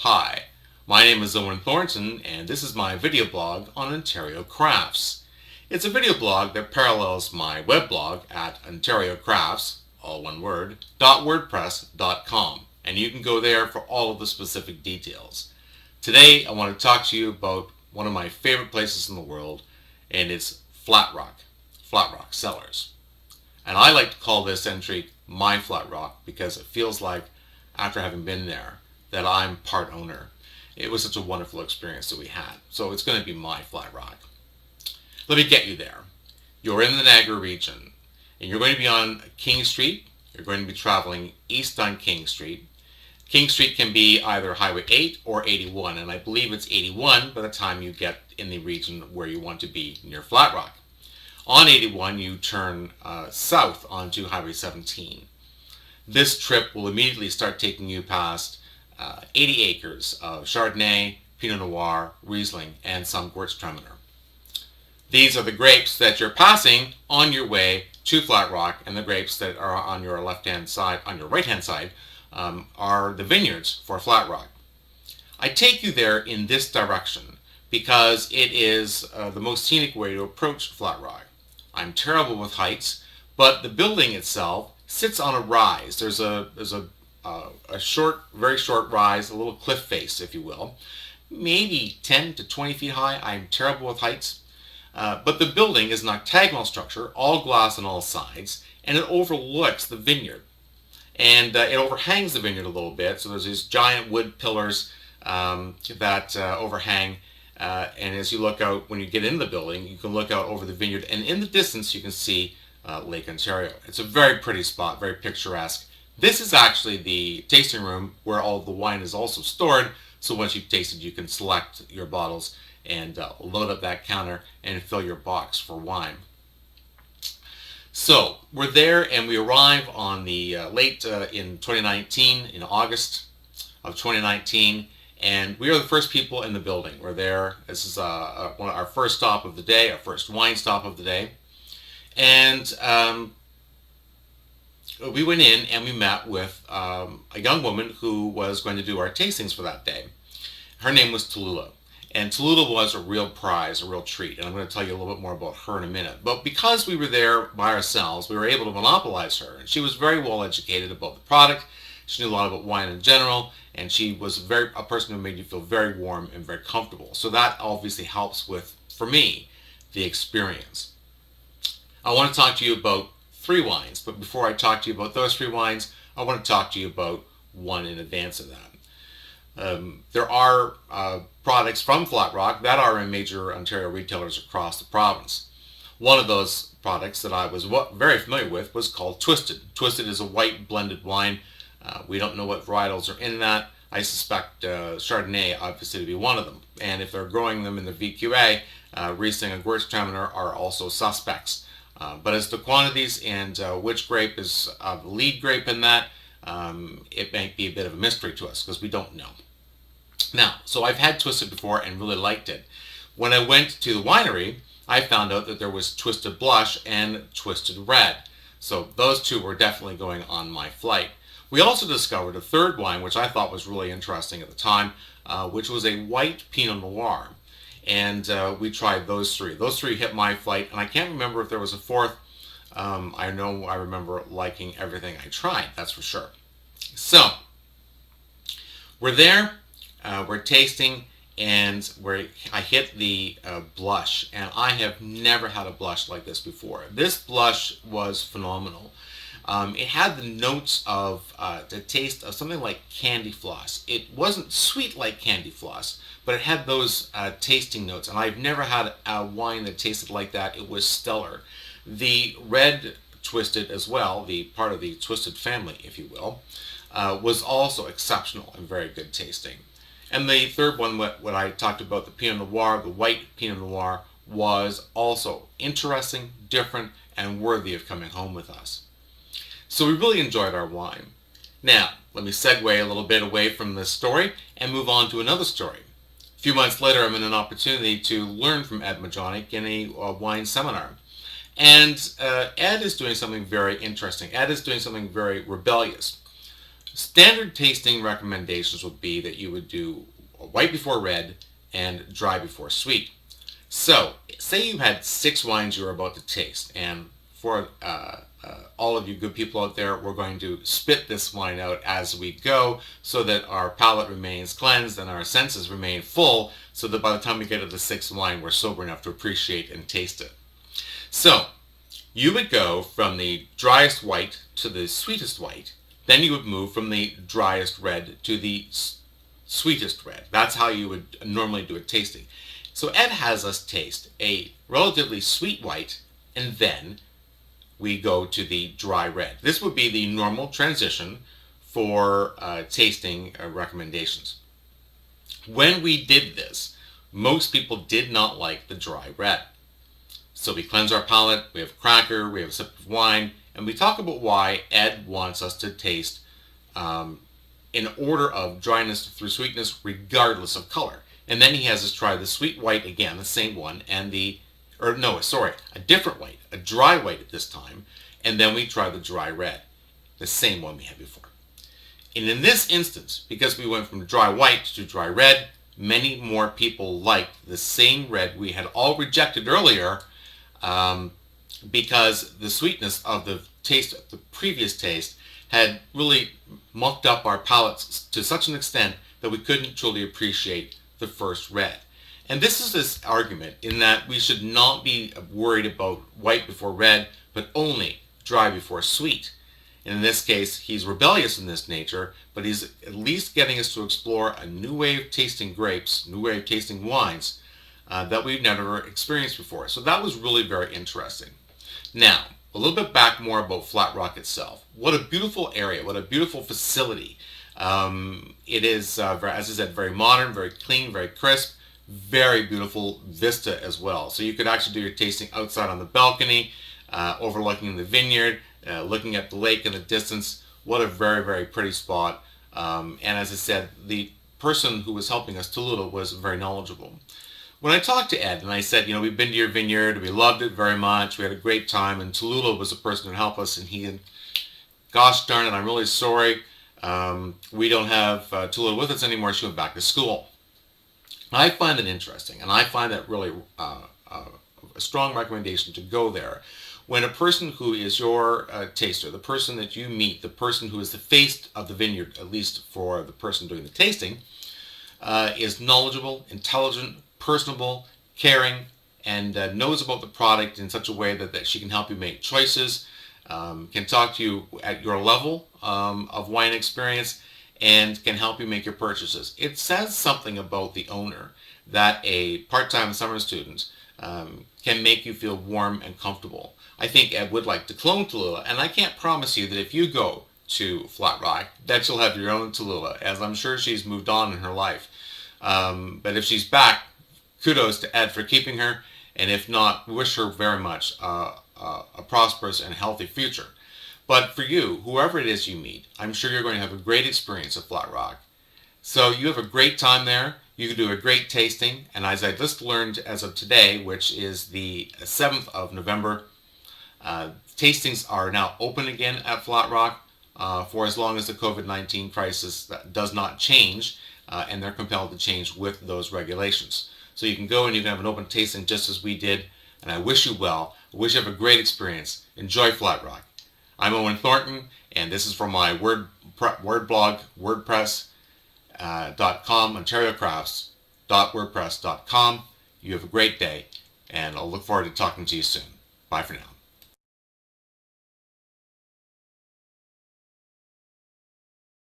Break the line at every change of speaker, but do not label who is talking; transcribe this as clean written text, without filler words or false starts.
Hi, my name is Owen Thornton and this is my video blog on Ontario Crafts. It's a video blog that parallels my web blog at OntarioCrafts, all one word, .wordpress.com, and you can go there for all of the specific details. Today I want to talk to you about one of my favorite places in the world, and it's Flat Rock Cellars. And I like to call this entry my Flat Rock because it feels like, after having been there, that I'm part owner. It was such a wonderful experience that we had. So it's going to be my Flat Rock. Let me get you there. You're in the Niagara region, and you're going to be on King Street. You're going to be traveling east on King Street. King Street can be either Highway 8 or 81, and I believe it's 81 by the time you get in the region where you want to be near Flat Rock. On 81, you turn south onto Highway 17. This trip will immediately start taking you past 80 acres of Chardonnay, Pinot Noir, Riesling, and some Gewürztraminer. These are the grapes that you're passing on your way to Flat Rock, and the grapes that are on your left-hand side, on your right-hand side, are the vineyards for Flat Rock. I take you there in this direction because it is the most scenic way to approach Flat Rock. I'm terrible with heights, but the building itself sits on a rise. There's a short, very short rise, a little cliff face, if you will, maybe 10 to 20 feet high. I'm terrible with heights. But the building is an octagonal structure, all glass on all sides, and it overlooks the vineyard. And it overhangs the vineyard a little bit, so there's these giant wood pillars that overhang. And as you look out, when you get into the building, you can look out over the vineyard, and in the distance you can see Lake Ontario. It's a very pretty spot, very picturesque. This is actually the tasting room where all the wine is also stored, so once you've tasted you can select your bottles and load up that counter and fill your box for wine. So we're there, and we arrive on the late in 2019, in August of 2019, and we are the first people in the building. We're there. This is our first stop of the day, our first wine stop of the day. And we went in and we met with a young woman who was going to do our tastings for that day. Her name was Tallulah. And Tallulah was a real prize, a real treat. And I'm going to tell you a little bit more about her in a minute. But because we were there by ourselves, we were able to monopolize her. And she was very well educated about the product. She knew a lot about wine in general. And she was a person who made you feel very warm and very comfortable. So that obviously helps with, for me, the experience. I want to talk to you about 3 wines. But before I talk to you about those 3 wines, I want to talk to you about one in advance of that. There are products from Flat Rock that are in major Ontario retailers across the province. One of those products that I was very familiar with was called Twisted. Twisted is a white blended wine. We don't know what varietals are in that. I suspect Chardonnay obviously to be one of them. And if they're growing them in the VQA, Riesling and Gewürztraminer are also suspects. But as to quantities and which grape is the lead grape in that, it might be a bit of a mystery to us because we don't know. Now, so I've had Twisted before and really liked it. When I went to the winery, I found out that there was Twisted Blush and Twisted Red. So those 2 were definitely going on my flight. We also discovered a 3rd wine, which I thought was really interesting at the time, which was a white Pinot Noir. And we tried those 3. Those 3 hit my flight, and I can't remember if there was a 4th. I know I remember liking everything I tried, that's for sure. So, we're there, we're tasting, and I hit the blush, and I have never had a blush like this before. This blush was phenomenal. It had the notes of, the taste of something like candy floss. It wasn't sweet like candy floss, but it had those tasting notes, and I've never had a wine that tasted like that. It was stellar. The red Twisted as well, the part of the Twisted family, if you will, was also exceptional and very good tasting. And the 3rd one, what I talked about, the Pinot Noir, the white Pinot Noir, was also interesting, different, and worthy of coming home with us. So we really enjoyed our wine. Now, let me segue a little bit away from this story and move on to another story. A few months later, I'm in an opportunity to learn from Ed Majonic in a wine seminar. And Ed is doing something very interesting. Ed is doing something very rebellious. Standard tasting recommendations would be that you would do white before red and dry before sweet. So, say you had 6 wines you were about to taste, and for all of you good people out there, we're going to spit this wine out as we go so that our palate remains cleansed and our senses remain full so that by the time we get to the 6th wine, we're sober enough to appreciate and taste it. So, you would go from the driest white to the sweetest white. Then you would move from the driest red to the sweetest red. That's how you would normally do a tasting. So Ed has us taste a relatively sweet white, and then we go to the dry red. This would be the normal transition for tasting recommendations. When we did this, most people did not like the dry red. So we cleanse our palate, we have a cracker, we have a sip of wine, and we talk about why Ed wants us to taste in order of dryness through sweetness regardless of color. And then he has us try the sweet white again, the same one, and a different white, a dry white at this time, and then we try the dry red, the same one we had before. And in this instance, because we went from dry white to dry red, many more people liked the same red we had all rejected earlier because the sweetness of the taste, the previous taste, had really mucked up our palates to such an extent that we couldn't truly appreciate the first red. And this is this argument in that we should not be worried about white before red, but only dry before sweet. And in this case, he's rebellious in this nature, but he's at least getting us to explore a new way of tasting grapes, new way of tasting wines that we've never experienced before. So that was really very interesting. Now, a little bit back more about Flat Rock itself. What a beautiful area, what a beautiful facility. It is, as I said, very modern, very clean, very crisp, very beautiful vista as well. So you could actually do your tasting outside on the balcony, overlooking the vineyard, looking at the lake in the distance. What a very, very pretty spot. And as I said, the person who was helping us, Tallulah, was very knowledgeable. When I talked to Ed and I said, we've been to your vineyard, we loved it very much, we had a great time, and Tallulah was the person who helped us, and he had, gosh darn it, I'm really sorry, we don't have Tallulah with us anymore, she went back to school. I find it interesting, and I find that really a strong recommendation to go there. When a person who is your taster, the person that you meet, the person who is the face of the vineyard, at least for the person doing the tasting, is knowledgeable, intelligent, personable, caring, and knows about the product in such a way that she can help you make choices, can talk to you at your level of wine experience, and can help you make your purchases. It says something about the owner that a part-time summer student can make you feel warm and comfortable. I think Ed would like to clone Tallulah, and I can't promise you that if you go to Flat Rock that you'll have your own Tallulah, as I'm sure she's moved on in her life. But if she's back, kudos to Ed for keeping her, and if not, wish her very much a prosperous and healthy future. But for you, whoever it is you meet, I'm sure you're going to have a great experience at Flat Rock. So you have a great time there. You can do a great tasting, and as I just learned as of today, which is the 7th of November, tastings are now open again at Flat Rock for as long as the COVID-19 crisis does not change, and they're compelled to change with those regulations. So you can go and you can have an open tasting just as we did, and I wish you well. I wish you have a great experience. Enjoy Flat Rock. I'm Owen Thornton, and this is from my word blog, WordPress.com, OntarioCrafts.wordpress.com. You have a great day, and I'll look forward to talking to you soon. Bye for now.